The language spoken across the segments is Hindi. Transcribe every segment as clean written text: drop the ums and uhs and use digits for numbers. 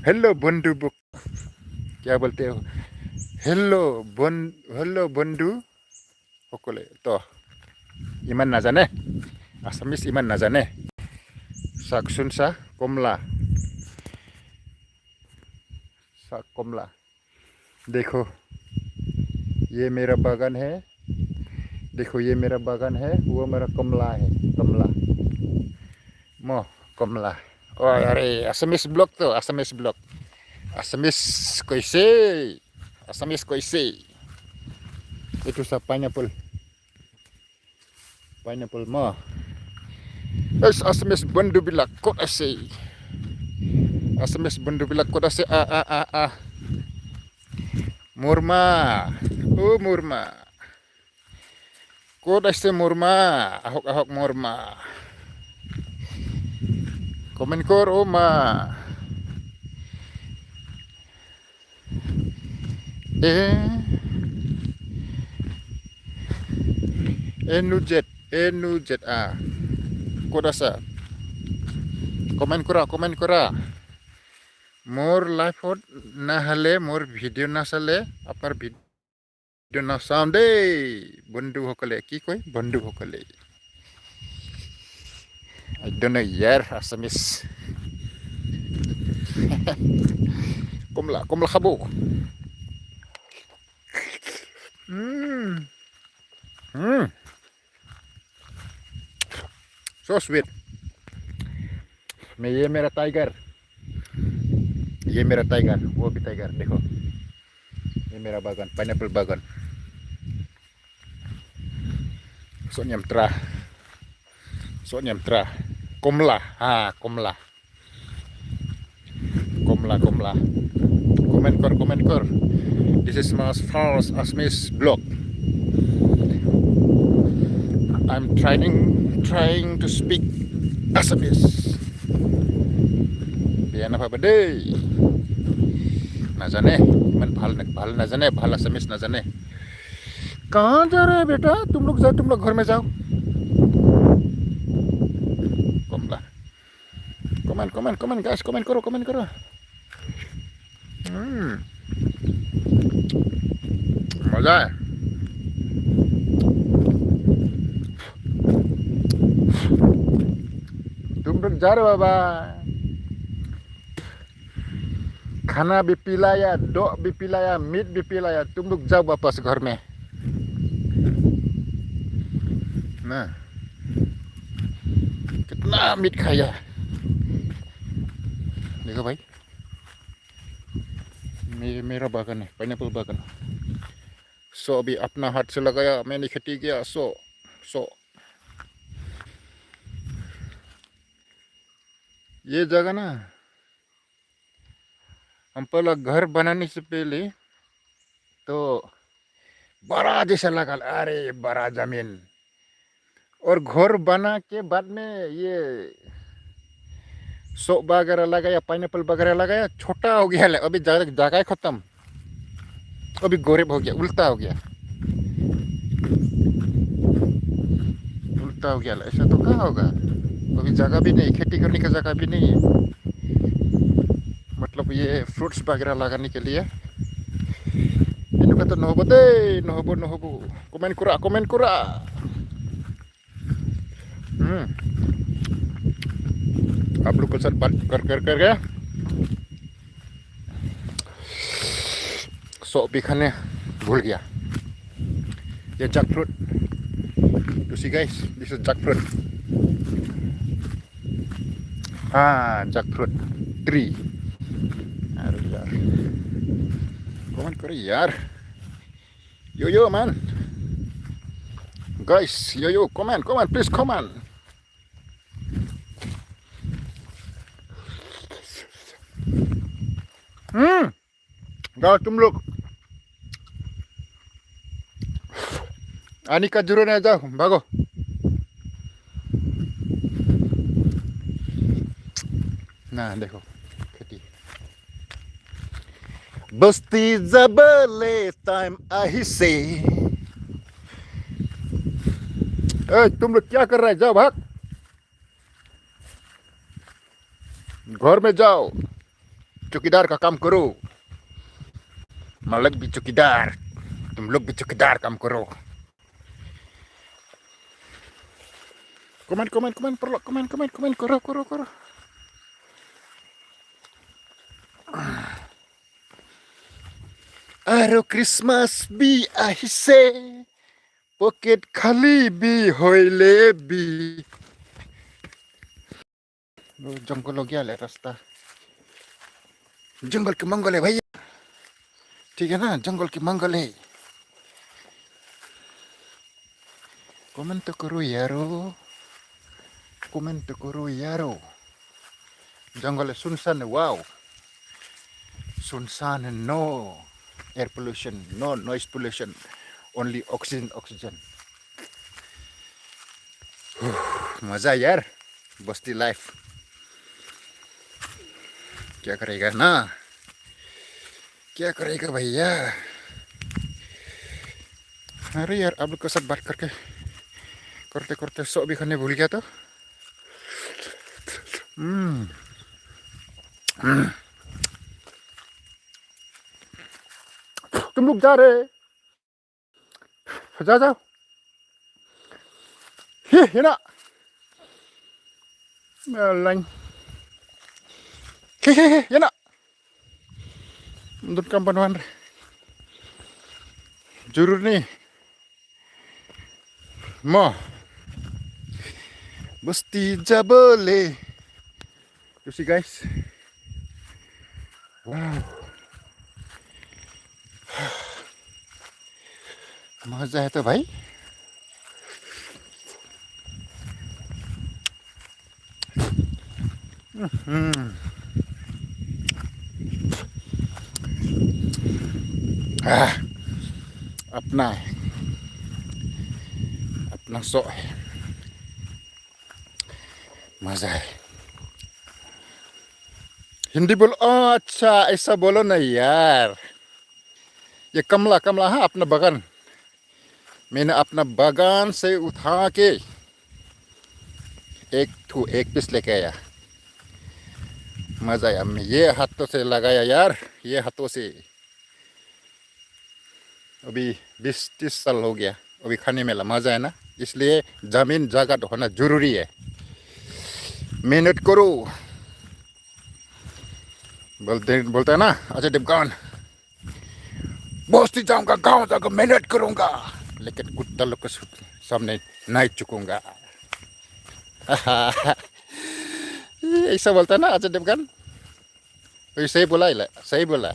हेलो बंधु बुक क्या बोलते हो हेलो बंधु সকলে তো ইমান নাজানে আসামিস ইমান নাজানে চাকচোন চাহ কমলা देखो ये मेरा बागान है देखो ये मेरा बागान है वो मेरा कमला है कमला मोह कमला oh अरे Assamese blog tuh Assamese blog Assamese koise itu sa pineapple mah Assamese bandu bilak kot ase Assamese bandu bilak kot ase murma oh murma kot ase murma ahok murma komen kor oma enujet kodasa komen kora मोर लाइफत ना हले मोर भिडिओ ना साले आपनार भिडिओ ना चाम दे बंधु सकले कि कय बंधु सकले I don't know यार Assamese कमला खाबो so sweet मैं ये मेरा टाइगर वो भी टाइगर देखो ये मेरा बागान पाइनएप्पल बागान सोनियम tra komla komen kor this is my first Assamese blog I'm trying to speak Assamese biar apa bade ना जाने मन भाल ना जाने भाल Assamese ना जाने कहाँ जा रहे हैं बेटा तुम लोग घर में जाओ कमेंट guys कमेंट करो मजा है तुम लोग जा रहे हो बाबा खाना भी पिलाया दो भी पिलाया मीट भी पिलाया तुम लोग जाओ वापस घर में ना कितना मीट खाया देखो भाई मेरा बागान है पाइनएप्पल बागान सो अभी अपना हाथ से लगाया मैंने खेती किया सो ये जगह ना हम पहला घर बनाने से पहले तो बड़ा जैसा लगा अरे बड़ा जमीन और घर बना के बाद में ये सो वगैरह लगाया पाइनएप्पल वगैरह लगाया छोटा हो गया अभी जगह खत्म अभी गरीब हो गया उल्टा हो गया ऐसा तो कहाँ होगा अभी जगह भी नहीं खेती करने का जगह भी नहीं है मतलब ये फ्रूट्स वगैरह लगाने के लिए इनको तो नहबो कमेंट करा आप लोग के साथ बात कर गया सो भी खाने भूल गया ये jackfruit you see guys this is jackfruit jackfruit tree अरे यार कमेंट करो यार yo man guys yo comment please comment जाओ तुम लोग आने का जरूरत नहीं जाओ भागो ना देखो खेती बस्ती जबले टाइम आही से तुम लोग क्या कर रहे हैं जाओ भाग घर में जाओ चौकीदार का काम करो, मालिक भी चौकीदार, तुम लोग भी चौकीदार काम करो. Komen, perlu komen, koro. Aro Christmas bi ahise, pocket khali bi hoile bi. जंगल हो गया ले रास्ता, जंगल के मंगल है भैया, ठीक है ना, जंगल की मंगल है. कमेंट तो करो यारो, जंगल है सुनसान है, वाओ सुनसान है, no air pollution, no noise pollution, only oxygen. मजा यार, बस्ती लाइफ. क्या करेगा ना, क्या करेगा भैया. अरे यार, आप लोग के साथ बात करते सो भी खाने भूल गया तो. तुम लोग जा रहे, जाओ ये ना लाइन, ये ना दूध काम बनवान जरूर नहीं म बस्ती जबले. You see guys, wow, मजा है तो भाई. अपना है, अपना सो है, मजा है. हिंदी बोलो. अच्छा ऐसा बोलो ना यार. ये कमला हाँ, अपना बगान, मैंने अपना बागान से उठा के एक पीस लेके आया. मजा आया. मैं ये हाथों से लगाया यार, ये हाथों से. अभी 20-30 साल हो गया, अभी खाने में मजा है ना. इसलिए जमीन जगह होना जरूरी है. मेहनत करो, बोलते है ना अजय देवगन, बस्ती जाऊंगा, गांव जाकर मेहनत करूंगा, लेकिन कुत्ता लोग के सामने नहीं चुकूंगा. ऐसा बोलता है ना अजय देवगन. तो सही बोला.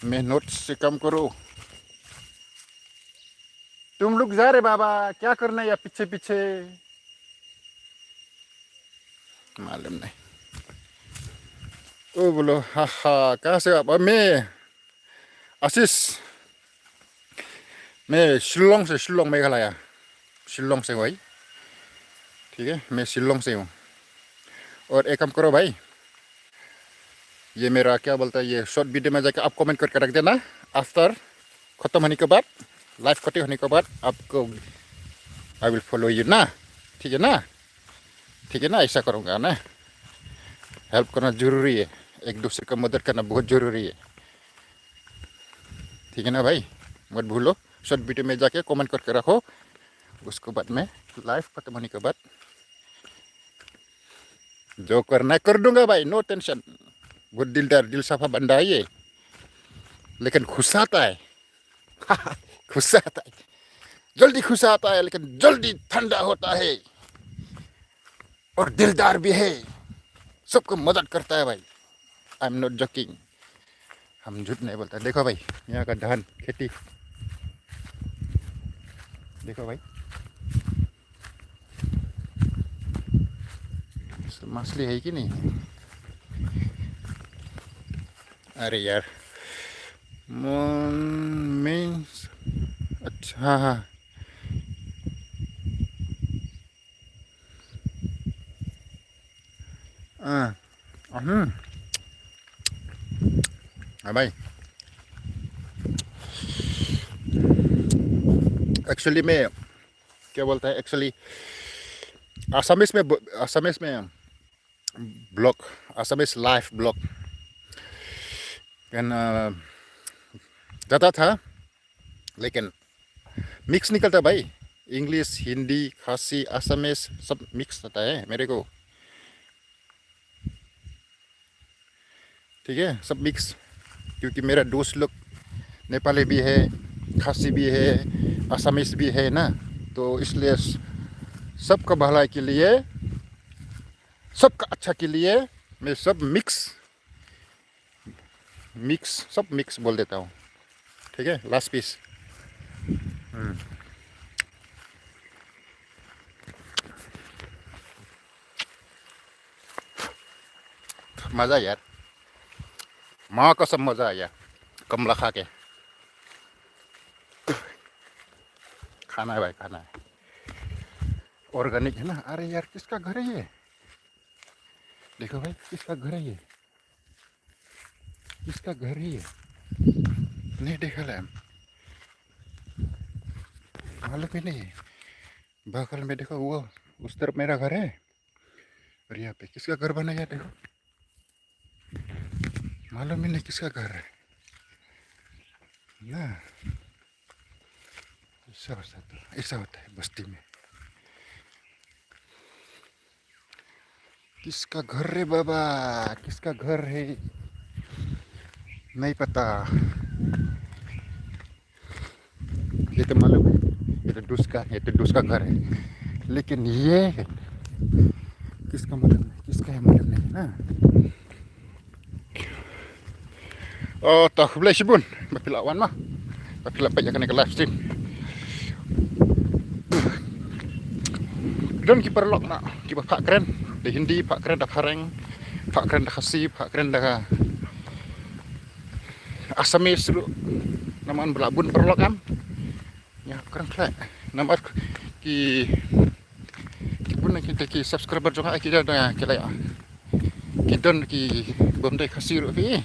मेहनत से काम करो. तुम लोग जा रहे बाबा, क्या करना है या पीछे मालूम नहीं. ओ बोलो, हाँ कहाँ से आप. मैं आशीष, मैं शिलोंग मेघालय, शिलोंग से भाई. ठीक है, मैं शिलोंग से हूँ. और एक काम करो भाई, ये मेरा क्या बोलता है, ये शॉर्ट वीडियो में जाकर आप कमेंट करके रख देना. आफ्टर खत्म होने के बाद, लाइव खत्म होने के बाद आपको आई विल फॉलो यू ना. ठीक है ना, ऐसा करूँगा ना. हेल्प करना जरूरी है, एक दूसरे का मदद करना बहुत ज़रूरी है. ठीक है ना भाई, मत भूलो. शॉर्ट वीडियो में जाके कमेंट करके रखो. उसके बाद में लाइव खत्म होने के बाद जो करना है कर दूंगा भाई, नो टेंशन. बहुत दिलदार, दिल साफा बंदा है ये, लेकिन खुश आता है. जल्दी खुश आता है, लेकिन जल्दी ठंडा होता है. और दिलदार भी है, सबको मदद करता है भाई. आई एम नॉट जोकिंग, हम झूठ नहीं बोलते. देखो भाई, यहाँ का धान खेती देखो भाई. मछली है कि नहीं. अरे यार, मीन्स अच्छा. हाँ भाई, एक्चुअली में क्या बोलता है, एक्चुअली असमीज में blog Assamese live blog and जाता था लेकिन मिक्स निकलता भाई इंग्लिश हिंदी खासी असमीज सब मिक्स होता है मेरे को ठीक है सब मिक्स क्योंकि मेरा दोस्त लोग नेपाली भी है खासी भी है असमीज भी है ना तो इसलिए सबका भलाई के लिए सबका अच्छा के लिए मैं सब मिक्स मिक्स सब मिक्स बोल देता हूँ ठीक है लास्ट पीस मज़ा यार माँ कसम मज़ा आया कमला खा के खाना है भाई खाना है ऑर्गेनिक है ना अरे यार किसका घर है ये देखो भाई किसका घर है ये किसका घर है ये नहीं देखा है मालूम ही नहीं बगल में देखो वो उस तरफ मेरा घर है और यहाँ पे किसका घर बना है देखो मालूम ही नहीं किसका घर है ना ऐसा होता है बस्ती में किसका घर है बाबा किसका घर है नहीं पता ये तो मालूम है ये तो दूसरा घर है लेकिन ये किसका मालूम नहीं किसका है मालूम नहीं ना oh toh boleh sibun bapilawan mah bapila pa jangan ke live stream dan kiper lok nak kiper pak keren di Hindi pak keren dah kareng pak keren dah khasi pak keren dah Assamese dulu namaan belabun perlok am ya keren klek nama ki pun kita ki subscriber juga kita dah kira ya kita ki bom dai khasi ru fi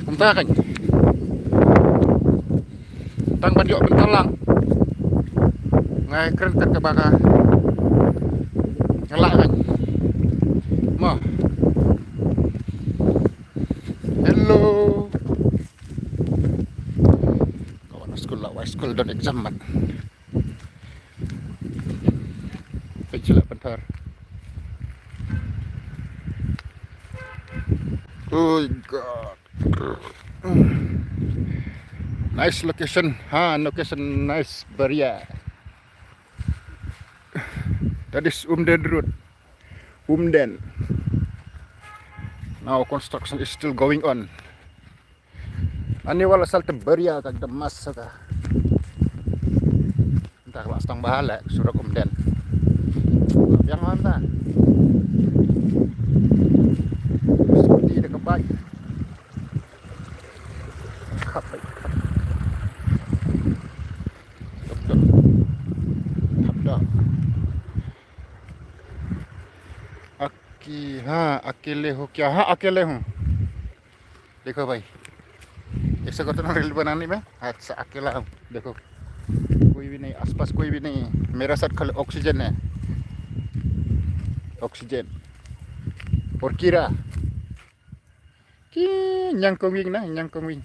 kumta kan tang banjok bentalang ngai keren kan ke baka ngelak kan mah hello kawan sekolah wise school dan exam man pecila bentar oh god nice location location nice Beria that is Umden road Umden now construction is still going on ani wala salte Beria kag demas sata entah kelas tang bahala surak Umden yang mana seperti dekat baik kapai अकेले हो क्या हाँ अकेले हूँ देखो भाई ऐसा करते ना रील बनाने में अच्छा अकेला हूँ देखो कोई भी नहीं आसपास कोई भी नहीं मेरा साथ खाली ऑक्सीजन है ऑक्सीजन और कीड़ा की nyangkong ना nyangkong wing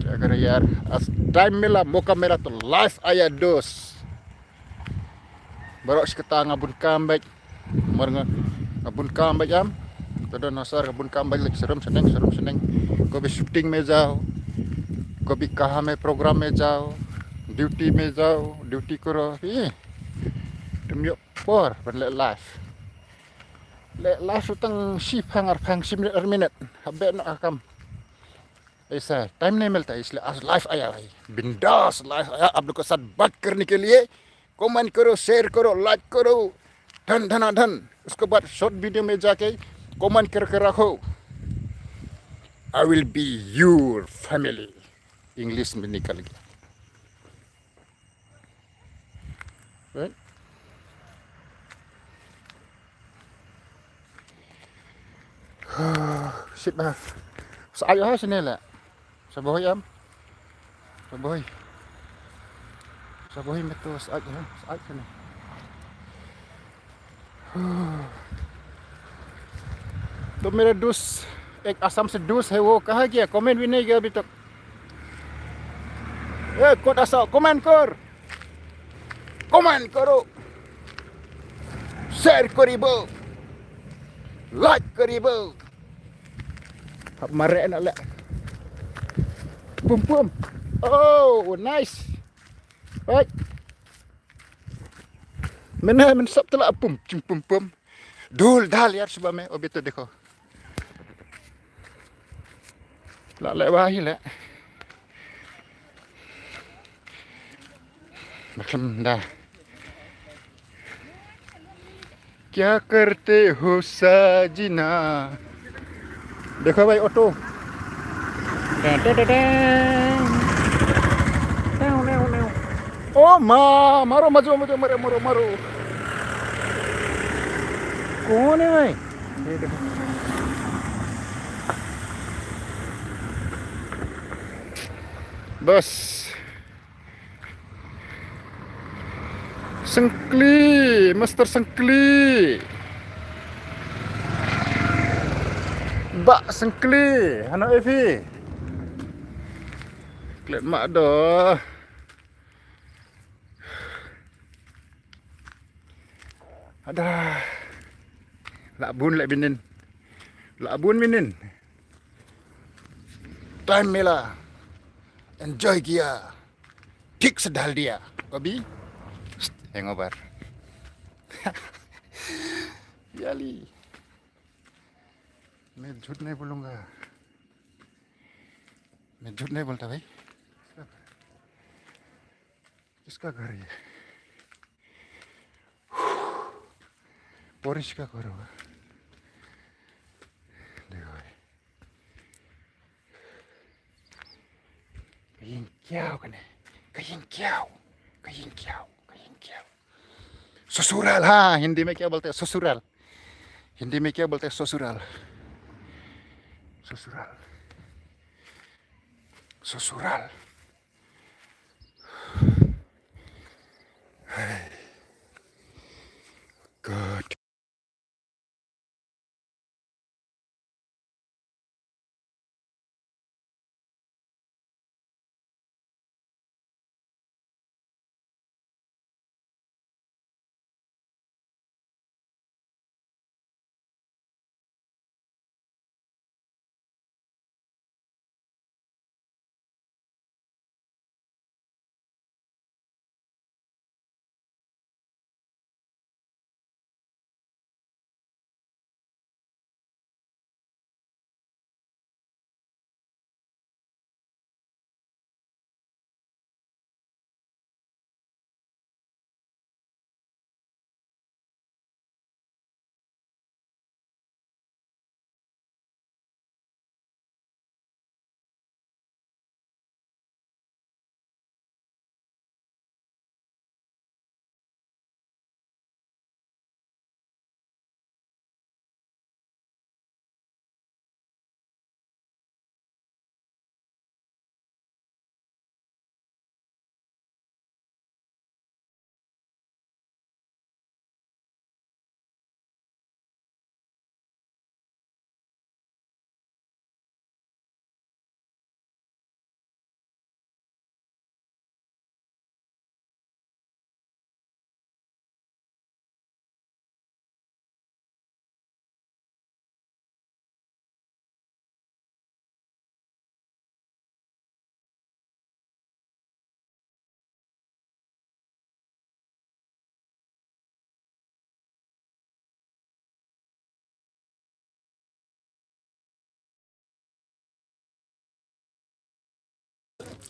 क्या करे यार टाइम मिला मौका मिला तो लाइव आया दोस्त baru sekitar ngabun kambek ngabun kambek am tada nasar ngabun kambek lagi serem seneng ko भी शूटिंग में जाओ कभी कहाँ में प्रोग्राम में जाओ ड्यूटी में जाओ ड्यूटी करो ये तुम यो पर ले live utang shift hangar phang 10 minit habe na akam ऐसा टाइम नहीं मिलता इसलिए आज लाइव आया भाई बिंदास लाइव आया आप लोग के साथ बात करने के लिए कमेंट करो शेयर करो लाइक करो धन धनाधन उसके बाद शॉर्ट वीडियो में जाके कमेंट करके रखो I will be your family English में निकल गया right? Shit bah. Sa ayo ha sini lah. Sa buhay am. Sa buhay. Sabuhin mo to sa akin, sa akin. तो मेरा दोस्त एक असम से दोस्त है वो कहा गया कमेंट भी नहीं किया अभी तक ए कोट असम कमेंट करो शेयर करिबो लाइक करिबो mare nak lek pum oh nice oi मैंने मन सब तला pum धूल ढाल यार सुबह में अभी तो देखो ला ले वाही ले मतलब dah क्या करते हो साजिना देखो भाई ऑटो ओ माँ मारो मजो मारो कौन है भाई ये देखो बस Sengkli, Master Sengkli. Bak Sengkli, anak Evi. Klik mak dah. Ada. Lak bun lek binin. Lak bun binin. Time mela. Enjoy dia. Tik sedal dia. Babi. Hangover. याली मैं झूठ नहीं बोलूँगा मैं झूठ नहीं बोलता भाई किसका घर है पोरिश का घर होगा देखो भाई कहीं क्या होगा ने कहीं क्या ससुराल हाँ हिंदी में क्या बोलते हैं ससुराल हिंदी में क्या बोलते हैं ससुराल ससुराल ससुराल God.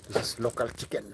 This is local chicken.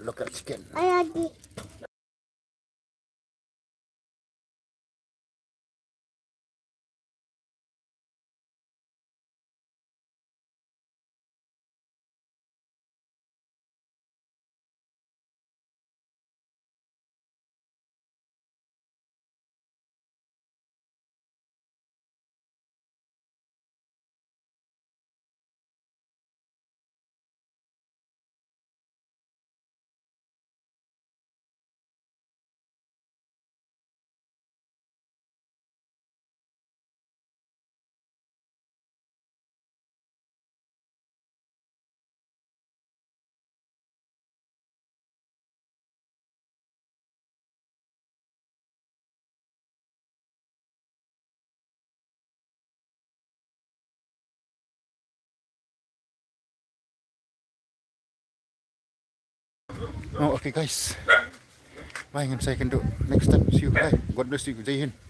Oh, okay guys. Bye, ngam saya kendo. Next time, see you. Bye. God bless you. Jai Hind.